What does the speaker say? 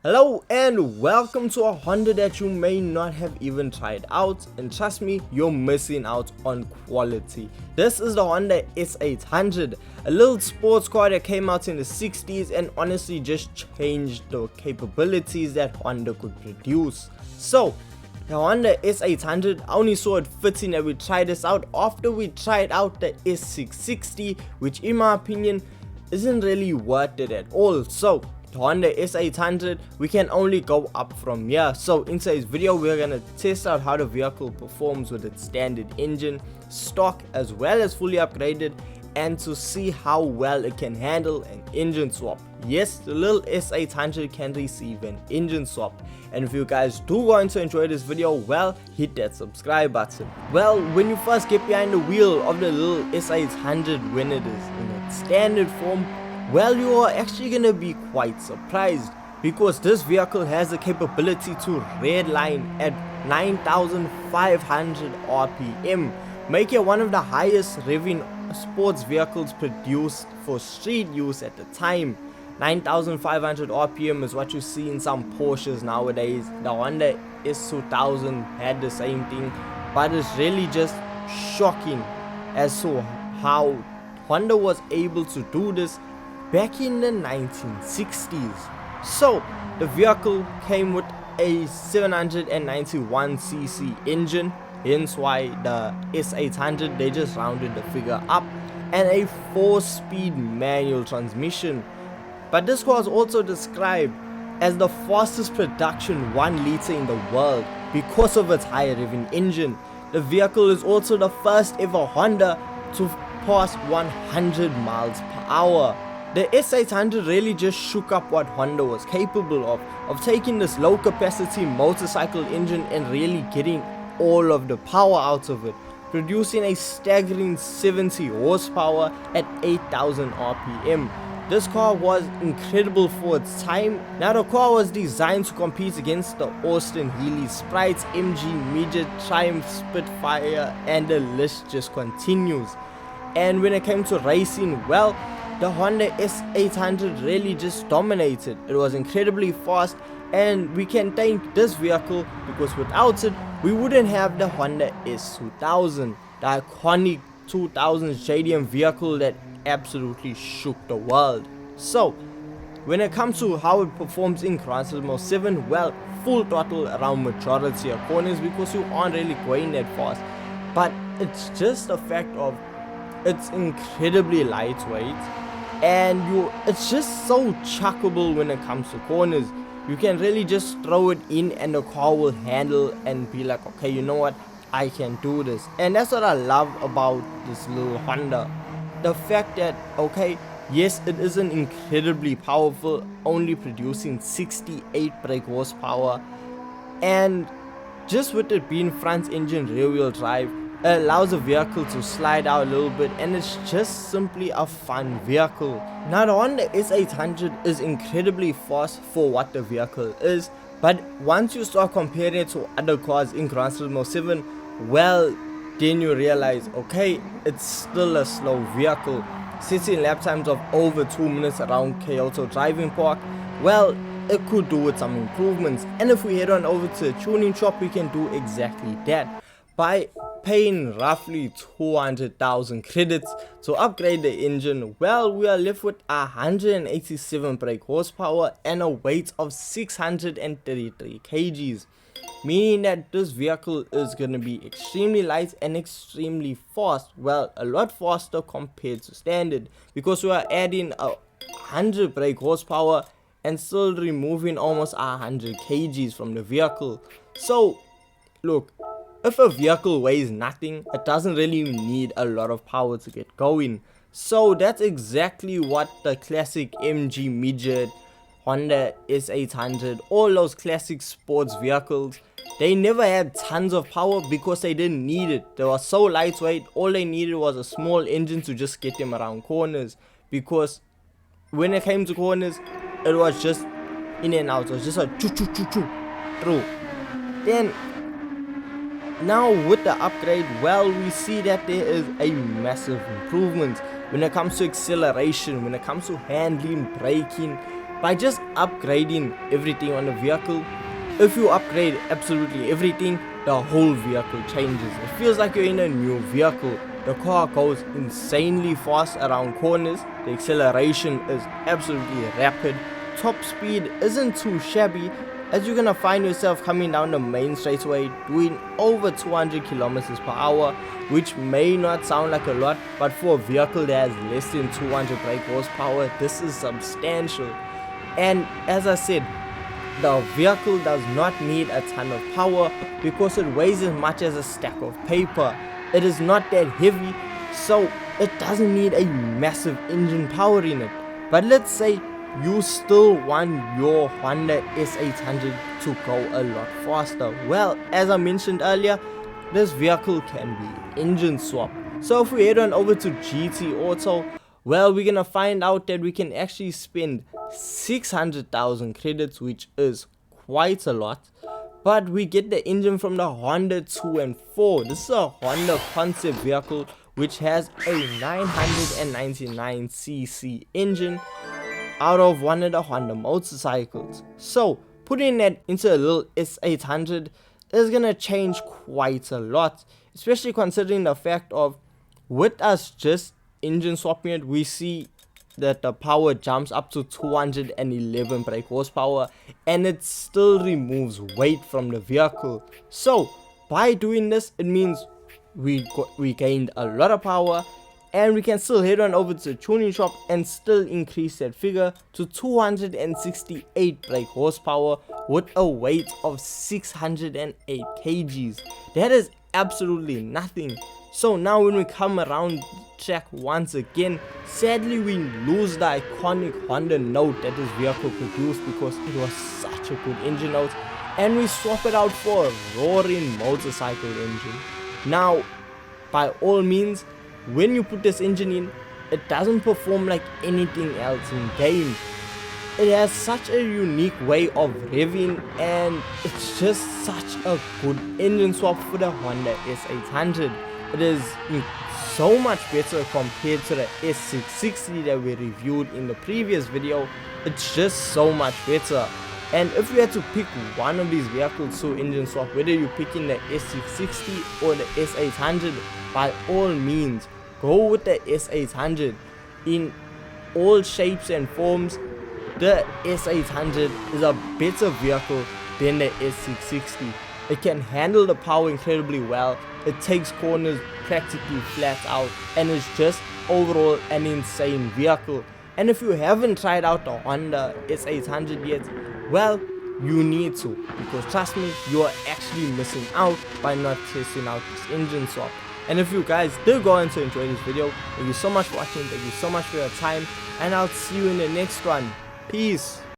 Hello and welcome to a Honda that you may not have even tried out, and trust me, you're missing out on quality. This is the Honda S800, a little sports car that came out in the 60s and honestly just changed the capabilities that Honda could produce. So the Honda S800, I only saw it fitting that we tried this out after we tried out the S660, which in my opinion isn't really worth it at all. So the Honda S800, we can only go up from here. So in today's video we're gonna test out how the vehicle performs with its standard engine, stock as well as fully upgraded, and to see how well it can handle an engine swap. Yes, the little S800 can receive an engine swap. And if you guys do going to enjoy this video, well, hit that subscribe button. Well, when you first get behind the wheel of the little S800 when it is in its standard form, well, you are actually gonna be quite surprised, because this vehicle has the capability to redline at 9,500 RPM, making it one of the highest revving sports vehicles produced for street use at the time. 9,500 RPM is what you see in some Porsches nowadays. The Honda S2000 had the same thing, but it's really just shocking as to how Honda was able to do this back in the 1960s. So the vehicle came with a 791cc engine, hence why the S800 they just rounded the figure up, and a 4-speed manual transmission. But this car is also described as the fastest production 1 liter in the world because of its high revving engine. The vehicle is also the first ever Honda to pass 100 miles per hour. The S800 really just shook up what Honda was capable of taking this low capacity motorcycle engine and really getting all of the power out of it, producing a staggering 70 horsepower at 8,000 RPM. This car was incredible for its time. Now the car was designed to compete against the Austin Healey Sprites, MG Midget, Triumph Spitfire, and the list just continues. And when it came to racing, well, the Honda S800 really just dominated. It was incredibly fast, and we can thank this vehicle because without it we wouldn't have the Honda S2000, the iconic 2000s JDM vehicle that absolutely shook the world. So when it comes to how it performs in Gran Turismo 7, well, full throttle around majority of corners because you aren't really going that fast, but it's just a fact of it's incredibly lightweight, and it's just so chuckable when it comes to corners. You can really just throw it in and the car will handle and be like, okay, you know what, I can do this. And that's what I love about this little Honda, the fact that, okay, yes, it isn't incredibly powerful, only producing 68 brake horsepower, and just with it being front engine rear wheel drive, it allows the vehicle to slide out a little bit, and it's just simply a fun vehicle. Now the Honda S800 is incredibly fast for what the vehicle is, but once you start comparing it to other cars in Gran Turismo 7, well, then you realize, okay, it's still a slow vehicle. Sitting lap times of over 2 minutes around Kyoto Driving Park, well, it could do with some improvements. And if we head on over to a tuning shop, we can do exactly that by paying roughly 200,000 credits to upgrade the engine. Well, we are left with 187 brake horsepower and a weight of 633 kgs, meaning that this vehicle is going to be extremely light and extremely fast. Well, a lot faster compared to standard, because we are adding 100 brake horsepower and still removing almost 100 kgs from the vehicle. So look, if a vehicle weighs nothing, it doesn't really need a lot of power to get going. So that's exactly what the classic MG Midget, Honda S800, all those classic sports vehicles, they never had tons of power because they didn't need it. They were so lightweight, all they needed was a small engine to just get them around corners, because when it came to corners, it was just in and out. It was just a choo choo choo choo through. Then now with the upgrade, well, we see that there is a massive improvement when it comes to acceleration, when it comes to handling, braking, by just upgrading everything on the vehicle. If you upgrade absolutely everything, the whole vehicle changes. It feels like you're in a new vehicle. The car goes insanely fast around corners. The acceleration is absolutely rapid. Top speed isn't too shabby, as you're gonna find yourself coming down the main straightaway doing over 200 kilometers per hour, which may not sound like a lot, but for a vehicle that has less than 200 brake horsepower, this is substantial. And as I said, the vehicle does not need a ton of power because it weighs as much as a stack of paper. It is not that heavy, so it doesn't need a massive engine power in it. But let's say you still want your Honda S800 to go a lot faster. Well, as I mentioned earlier, this vehicle can be engine swap. So if we head on over to GT Auto, well, we're gonna find out that we can actually spend 600,000 credits, which is quite a lot, but we get the engine from the Honda 2 and 4. This is a Honda concept vehicle which has a 999cc engine out of one of the Honda motorcycles. So putting that into a little S800 is gonna change quite a lot, especially considering the fact of, with us just engine swapping it, we see that the power jumps up to 211 brake horsepower, and it still removes weight from the vehicle. So by doing this, it means we gained a lot of power, and we can still head on over to the tuning shop and still increase that figure to 268 brake horsepower with a weight of 608 kgs. That is absolutely nothing. So now when we come around track once again, sadly we lose the iconic Honda note that this vehicle produced because it was such a good engine note, and we swap it out for a roaring motorcycle engine. Now, by all means, when you put this engine in, it doesn't perform like anything else in game. It has such a unique way of revving, and it's just such a good engine swap for the Honda S800. It is so much better compared to the S660 that we reviewed in the previous video. It's just so much better. And if you had to pick one of these vehicles to engine swap, whether you're picking the S660 or the S800, by all means go with the S800. In all shapes and forms, the S800 is a better vehicle than the S660. It can handle the power incredibly well, it takes corners practically flat out, and it's just overall an insane vehicle. And if you haven't tried out the Honda S800 yet, well, you need to, because trust me, you are actually missing out by not testing out this engine swap. And if you guys did go on to enjoy this video, thank you so much for watching, thank you so much for your time, and I'll see you in the next one. Peace.